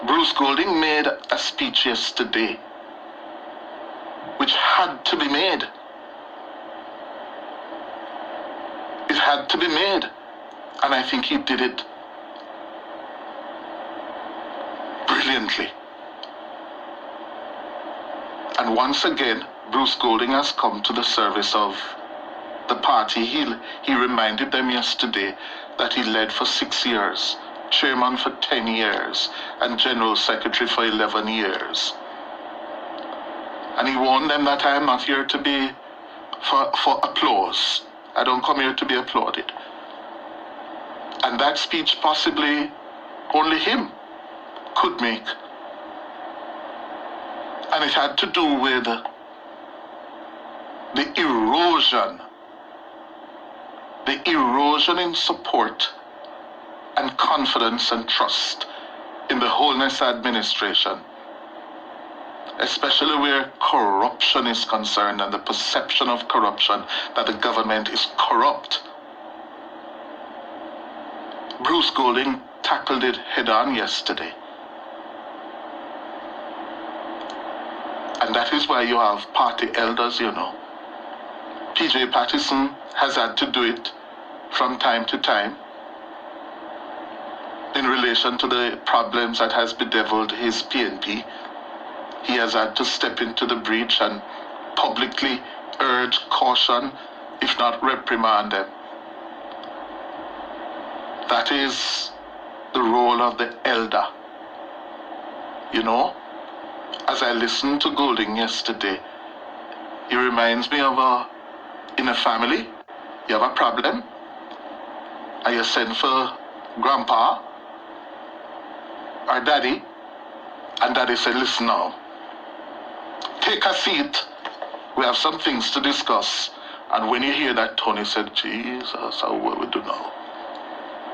Bruce Golding made a speech yesterday which had to be made. It had to be made, and I think he did it brilliantly. And once again, Bruce Golding has come to the service of the party. He reminded them yesterday that he led for 6 years, chairman for 10 years, and general secretary for 11 years. And he warned them that I am not here to be for applause. I don't come here to be applauded. And that speech possibly only him could make. And it had to do with the erosion in support and confidence and trust in the Holness administration, especially where corruption is concerned and the perception of corruption, that the government is corrupt. Bruce Golding tackled it head-on yesterday. And that is why you have party elders, you know. P.J. Patterson has had to do it from time to time in relation to the problems that has bedeviled his PNP. He has had to step into the breach and publicly urge caution, if not reprimand them. That is the role of the elder. You know, as I listened to Golding yesterday, he reminds me of in a family, you have a problem, and you send for grandpa or daddy, and daddy said, listen now, take a seat, we have some things to discuss. And when you hear that, Tony said, Jesus, what we do now?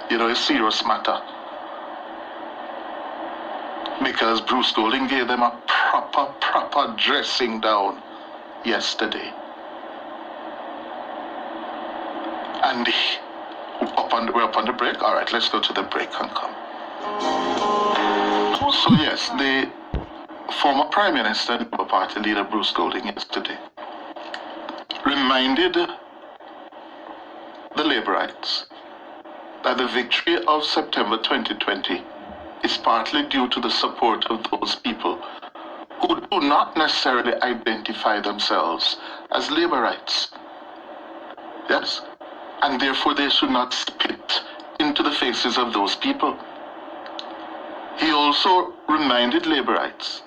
You know, it's a serious matter. Because Bruce Golding gave them a proper dressing down yesterday. And we're up on the break? All right, let's go to the break and come. So yes, the former Prime Minister and Labour Party leader Bruce Golding yesterday reminded the Labourites that the victory of September 2020 is partly due to the support of those people who do not necessarily identify themselves as Labourites. Yes? And therefore they should not spit into the faces of those people. He also reminded Labourites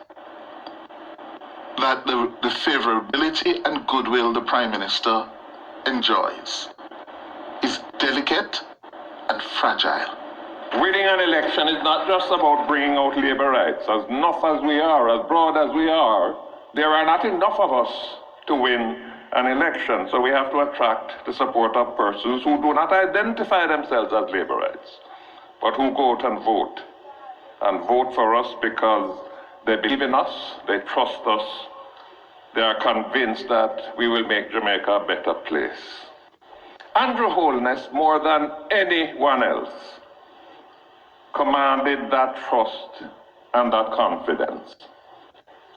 that the favorability and goodwill the Prime Minister enjoys is delicate and fragile. Winning an election is not just about bringing out Labour rights. As enough as we are, as broad as we are, there are not enough of us to win an election. So we have to attract the support of persons who do not identify themselves as Labourites, but who go out and vote for us because they believe in us, they trust us, they are convinced that we will make Jamaica a better place. Andrew Holness, more than anyone else, commanded that trust and that confidence.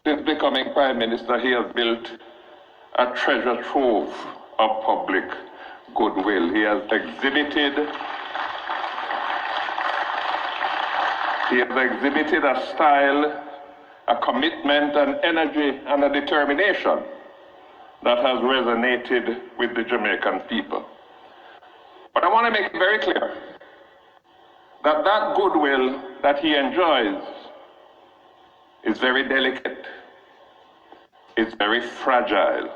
Since becoming Prime Minister, he has built a treasure trove of public goodwill. He has exhibited a style, a commitment, an energy, and a determination that has resonated with the Jamaican people. But I want to make it very clear that that goodwill that he enjoys is very delicate, it's very fragile.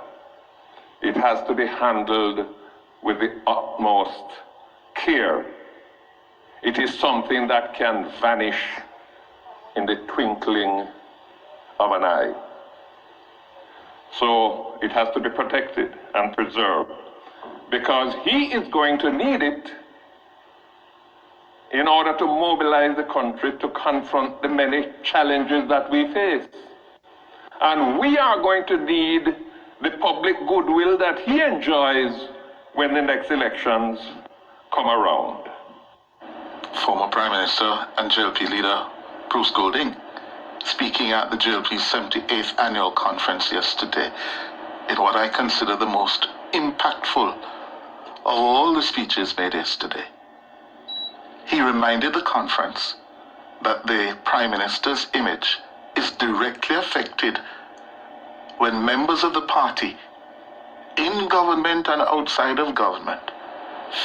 It has to be handled with the utmost care. It is something that can vanish in the twinkling of an eye. So it has to be protected and preserved, because he is going to need it in order to mobilize the country to confront the many challenges that we face. And we are going to need the public goodwill that he enjoys when the next elections come around. Former Prime Minister and JLP leader Bruce Golding speaking at the JLP's 78th annual conference yesterday, in what I consider the most impactful of all the speeches made yesterday. He reminded the conference that the Prime Minister's image is directly affected when members of the party, in government and outside of government,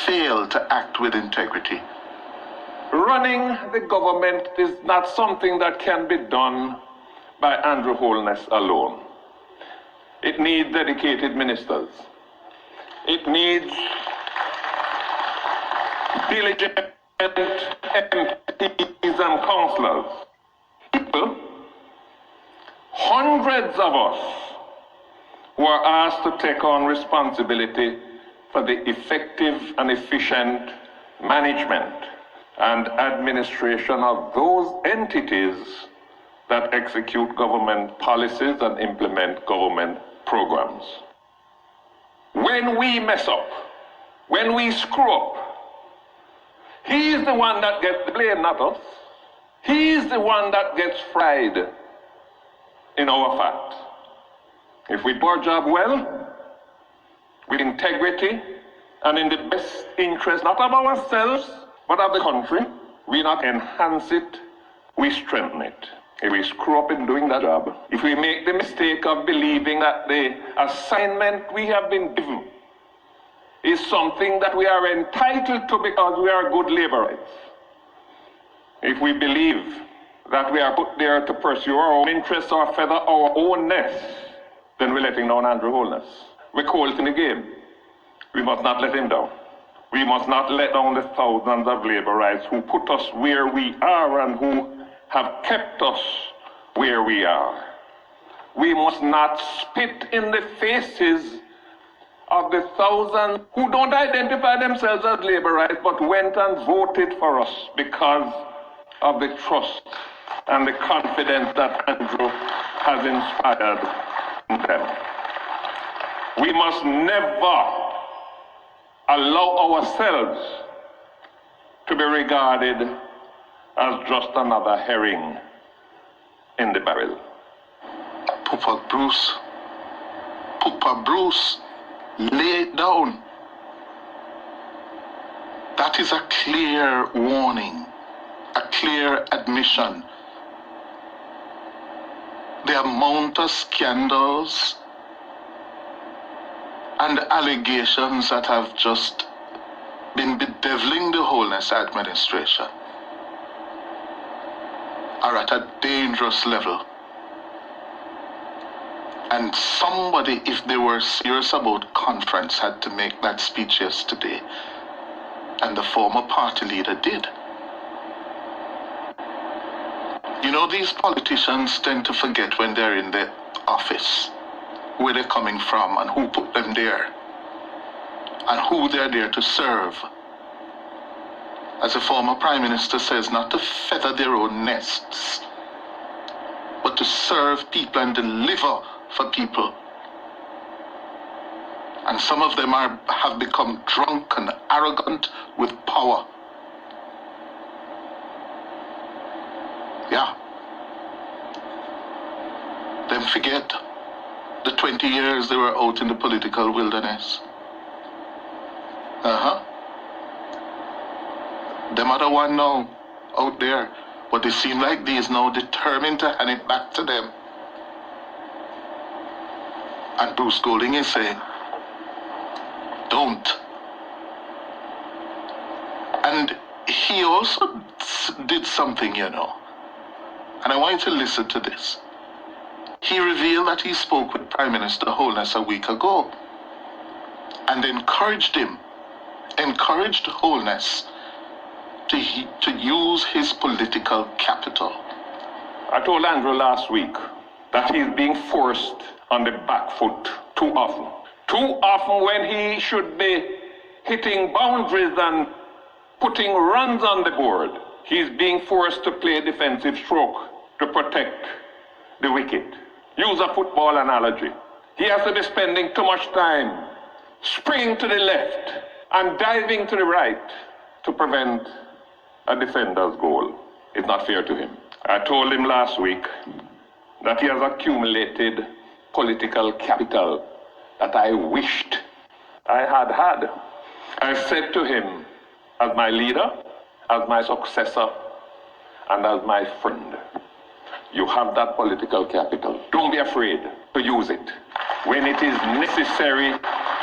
fail to act with integrity. Running the government is not something that can be done by Andrew Holness alone. It needs dedicated ministers. It needs diligent MPs and councillors. People, hundreds of us, who are asked to take on responsibility for the effective and efficient management and administration of those entities that execute government policies and implement government programs. When we mess up, when we screw up, he's the one that gets the blame, not us. He's the one that gets fried in our fat. If we do our job well, with integrity, and in the best interest, not of ourselves, but of the country, we not enhance it, we strengthen it. If we screw up in doing that job, if we make the mistake of believing that the assignment we have been given is something that we are entitled to because we are good laborers, if we believe that we are put there to pursue our own interests or feather our own nest, then we're letting down Andrew Holness. We're cold in the game. We must not let him down. We must not let down the thousands of laborites who put us where we are and who have kept us where we are. We must not spit in the faces of the thousands who don't identify themselves as laborites but went and voted for us because of the trust and the confidence that Andrew has inspired in them. We must never allow ourselves to be regarded as just another herring in the barrel. Papa Bruce, lay it down. That is a clear warning, a clear admission. The amount of scandals and allegations that have just been bedeviling the Holness administration are at a dangerous level. And somebody, if they were serious about conference, had to make that speech yesterday. And the former party leader did. You know, these politicians tend to forget when they're in the office where they're coming from and who put them there and who they're there to serve. As the former Prime Minister says, not to feather their own nests, but to serve people and deliver for people. And some of them have become drunk and arrogant with power. Yeah. Then forget the 20 years they were out in the political wilderness. Them other one now, out there, but they seem like these now determined to hand it back to them. And Bruce Golding is saying, don't. And he also did something, you know, and I want you to listen to this. He revealed that he spoke with Prime Minister Holness a week ago and encouraged Holness to use his political capital. I told Andrew last week that he's being forced on the back foot too often. Too often when he should be hitting boundaries and putting runs on the board, he's being forced to play defensive stroke to protect the wicket. Use a football analogy. He has to be spending too much time springing to the left and diving to the right to prevent a defender's goal. It's not fair to him. I told him last week that he has accumulated political capital that I wished I had had. I said to him, as my leader, as my successor, and as my friend, you have that political capital. Don't be afraid to use it when it is necessary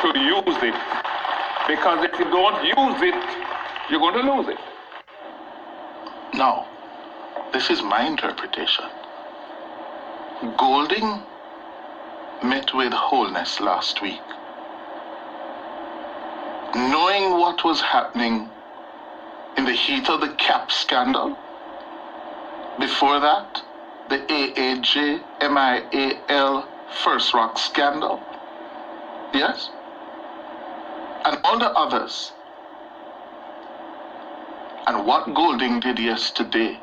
to use it. Because if you don't use it, you're going to lose it. Now, this is my interpretation. Golding met with Wholeness last week, knowing what was happening in the heat of the CAP scandal. Before that, the AAJ, MIAL First Rock scandal. Yes? And all the others. And what Golding did yesterday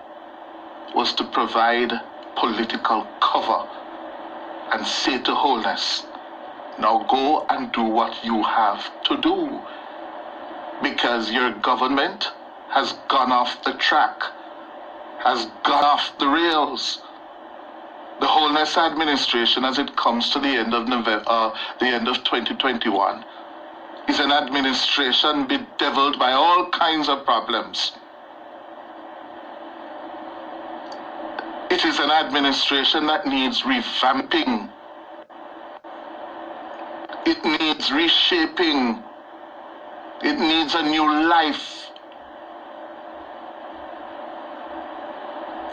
was to provide political cover and say to Wholeness, now go and do what you have to do, because your government has gone off the track, has gone off the rails. The Wholeness administration, as it comes to the end of the end of 2021, is an administration bedeviled by all kinds of problems. It is an administration that needs revamping. It needs reshaping. It needs a new life.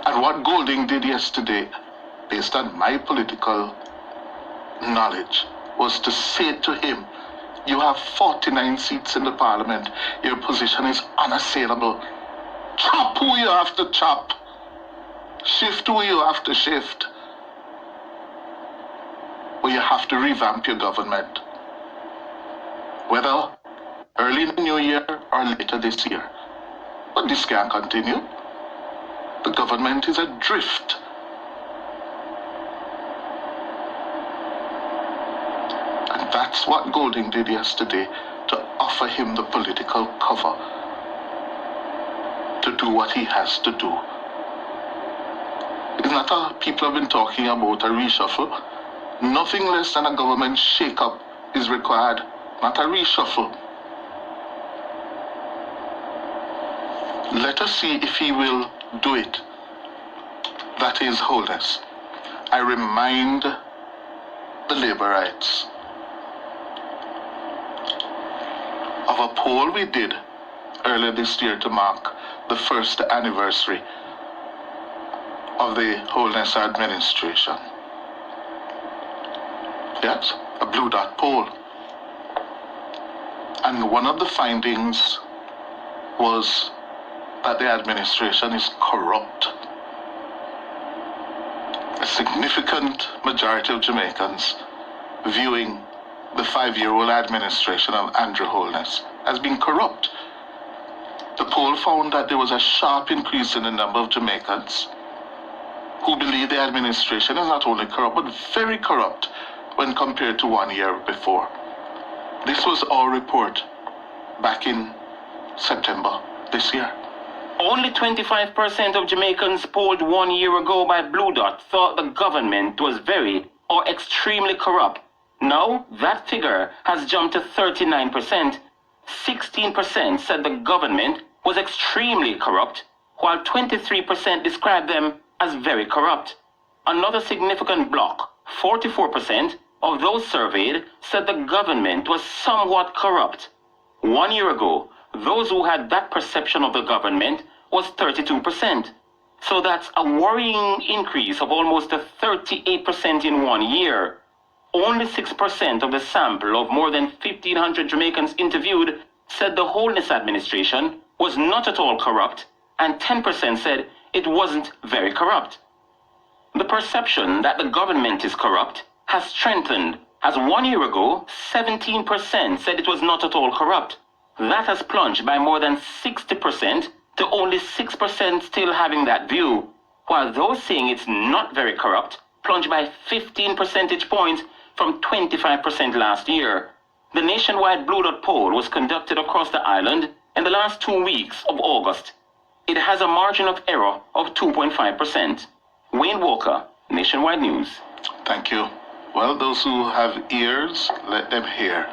And what Golding did yesterday, based on my political knowledge, was to say to him, you have 49 seats in the parliament. Your position is unassailable. Chop who you have to chop. Shift who you have to shift. Or you have to revamp your government. Whether early in the new year or later this year. But this can't continue. The government is adrift. And that's what Golding did yesterday, to offer him the political cover to do what he has to do. It's not a, people have been talking about a reshuffle. Nothing less than a government shake-up is required, not a reshuffle. Let us see if he will do it. That is Wholeness. I remind the Labourites of a poll we did earlier this year to mark the first anniversary of the Wholeness administration. Yes, a blue dot poll. And one of the findings was that the administration is corrupt. A significant majority of Jamaicans viewing the 5-year-old administration of Andrew Wholeness as being corrupt. The poll found that there was a sharp increase in the number of Jamaicans who believe the administration is not only corrupt, but very corrupt when compared to 1 year before. This was our report back in September this year. Only 25% of Jamaicans polled 1 year ago by Blue Dot thought the government was very or extremely corrupt. Now, that figure has jumped to 39%. 16% said the government was extremely corrupt, while 23% described them as very corrupt. Another significant block, 44%, of those surveyed said the government was somewhat corrupt. 1 year ago, those who had that perception of the government was 32%. So that's a worrying increase of almost 38% in 1 year. Only 6% of the sample of more than 1,500 Jamaicans interviewed said the Wholeness administration was not at all corrupt, and 10% said it wasn't very corrupt. The perception that the government is corrupt has strengthened, as 1 year ago, 17% said it was not at all corrupt. That has plunged by more than 60% to only 6% still having that view, while those saying it's not very corrupt plunged by 15 percentage points from 25% last year. The nationwide Blue Dot poll was conducted across the island in the last 2 weeks of August. it has a margin of error of 2.5%. Wayne Walker, Nationwide News. Thank you. Well, those who have ears, let them hear.